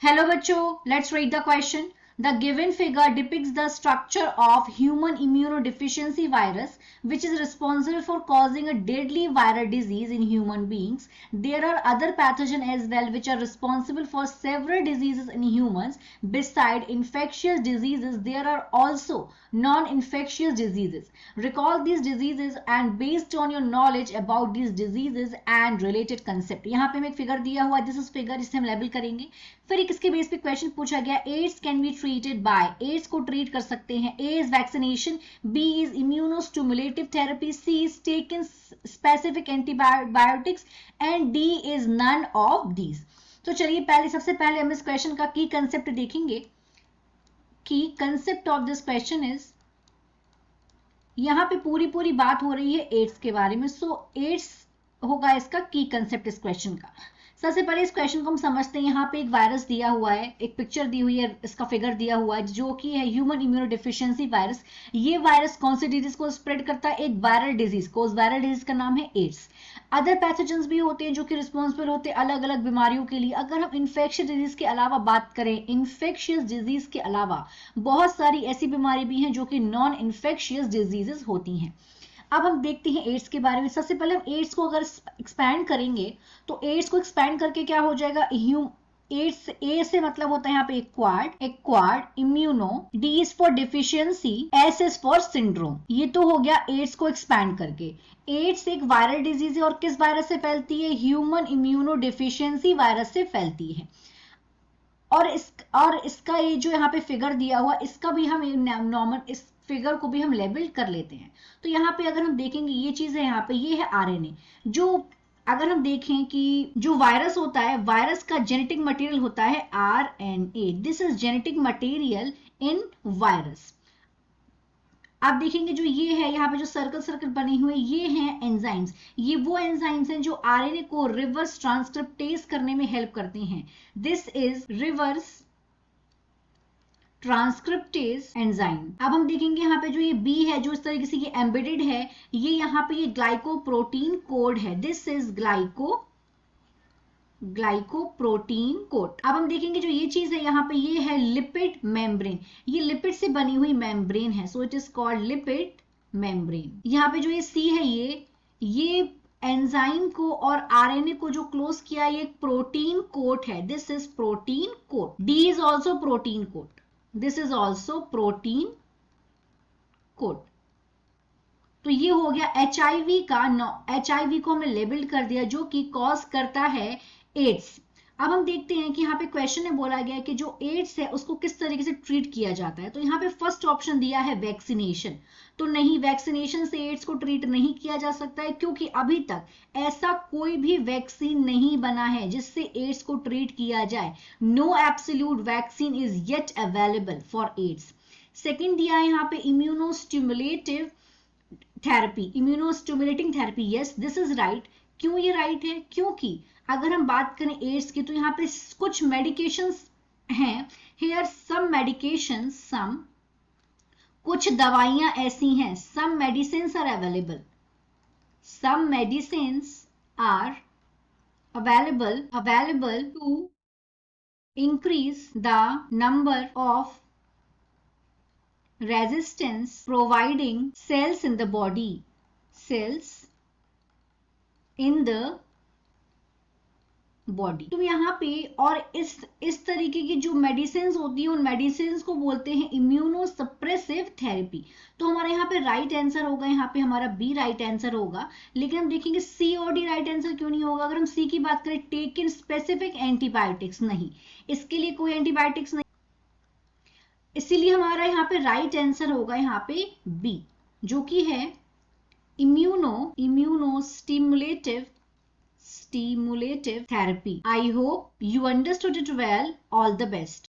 Hello bachcho, let's read the question. The given figure depicts the structure of human immunodeficiency virus which is responsible for causing a deadly viral disease in human beings. There are other pathogens as well which are responsible for several diseases in humans. Beside infectious diseases, there are also non-infectious diseases. Recall these diseases and based on your knowledge about these diseases and related concept. यहाँ पे हमें एक figure दिया हुआ है, this is figure, जिसे हम label करेंगे. फिर एक इसके बेस पे क्वेश्चन पूछा गया, AIDS can be treated by, AIDS को ट्रीट कर सकते हैं. A is vaccination, B is immunostimulative therapy, C is taken specific antibiotics and D is none of these. तो चलिए सबसे पहले हम इस क्वेश्चन का की कंसेप्ट देखेंगे. की concept of this question is, यहां पे पूरी बात हो रही है एड्स के बारे में. सो एड्स होगा इसका की कंसेप्ट इस क्वेश्चन का. सबसे पहले इस क्वेश्चन को हम समझते हैं. यहाँ पे एक वायरस दिया हुआ है, एक पिक्चर दी हुई है, इसका फिगर दिया हुआ है जो कि है ह्यूमन इम्यूनोडेफिशिएंसी वायरस. ये वायरस कौन सी डिजीज को स्प्रेड करता है? एक वायरल डिजीज को. उस वायरल डिजीज का नाम है एड्स. अदर पैथोजेंस भी होते हैं जो कि रिस्पॉन्सिबल होते हैं अलग अलग बीमारियों के लिए. अगर हम इन्फेक्शियस डिजीज के अलावा बात करें, इन्फेक्शियस डिजीज के अलावा बहुत सारी ऐसी बीमारी भी हैं जो कि नॉन इन्फेक्शियस डिजीजेस होती हैं. अब हम देखते हैं एड्स के बारे में. सबसे पहले हम एड्स को अगर एक्सपैंड करेंगे तो एड्स को एक्सपैंड करके क्या हो जाएगा? एड्स, ए से मतलब होता है यहाँ पे acquired, immuno, D is for deficiency, S is for syndrome. ये तो हो गया एड्स को एक्सपैंड करके. एड्स एक वायरल डिजीज है और किस वायरस से फैलती है? ह्यूमन इम्यूनो डिफिशियंसी वायरस से फैलती है. और इसका ये जो यहाँ पे फिगर दिया हुआ, इसका भी हम नॉर्मल इस फिगर को भी हम लेबल कर लेते हैं. तो यहाँ पे अगर हम देखेंगे ये चीज है, यहाँ पे ये है आरएनए. जो अगर हम देखें कि जो वायरस होता है, वायरस का जेनेटिक मटेरियल होता है RNA. This is genetic material in virus. आप देखेंगे जो ये है यहाँ पे जो सर्कल बने हुए, ये हैं एंजाइम्स. ये वो एंजाइम्स हैं जो आरएनए को रिवर्स ट्रांसक्रिप्टेज करने में हेल्प करते हैं. This is reverse transcriptase enzyme. अब हम देखेंगे यहाँ पे जो ये बी है, जो इस तरीके से ये एम्बेडेड है, ये यहाँ पे ये ग्लाइकोप्रोटीन कोड है. This is glycoprotein code. अब हम देखेंगे जो ये चीज है यहाँ पे, ये है लिपिड मेम्ब्रेन. ये लिपिड से बनी हुई मेम्ब्रेन है. So it is called lipid membrane. यहाँ पे जो ये सी है, ये एंजाइम को और आरएनए को जो क्लोज किया, ये प्रोटीन कोट है. This is protein coat. D is also protein coat. This is also protein code. तो ये हो गया एचआईवी का. एचआईवी को हमने लेबल कर दिया जो कि कॉज करता है एड्स. अब हम देखते हैं कि यहाँ पे क्वेश्चन में बोला गया है कि जो एड्स है उसको किस तरीके से ट्रीट किया जाता है. तो यहाँ पे फर्स्ट ऑप्शन दिया है वैक्सीनेशन. तो नहीं, वैक्सीनेशन से एड्स को ट्रीट नहीं किया जा सकता है क्योंकि अभी तक ऐसा कोई भी वैक्सीन नहीं बना है जिससे एड्स को ट्रीट किया जाए. No absolute vaccine is yet available for AIDS. Second दिया है यहाँ पे immunostimulative therapy, immunostimulating therapy. Yes, this is right. क्यों ये राइट है? क्योंकि अगर हम बात करें एड्स की तो यहाँ पे कुछ मेडिकेशंस हैं. हियर सम मेडिकेशंस, कुछ दवाइयां ऐसी हैं, some medicines are available. Some medicines are available to increase the number of resistance providing cells in the body, cells in the body. तो यहाँ पे और इस तरीके की जो मेडिसिन होती है, उन मेडिसिन को बोलते हैं इम्यूनोसप्रेसिव थेरेपी. तो हमारे यहाँ पे राइट आंसर होगा, यहाँ पे हमारा बी राइट आंसर होगा. लेकिन हम देखेंगे सी और डी राइट आंसर क्यों नहीं होगा. अगर हम सी की बात करें, टेक इन स्पेसिफिक एंटीबायोटिक्स, नहीं, इसके लिए कोई एंटीबायोटिक्स नहीं, इसीलिए हमारा यहाँ पे राइट आंसर होगा यहाँ पे बी, जो कि है इम्यूनोस्टिमुलेटिव therapy. I hope you understood it well. All the best.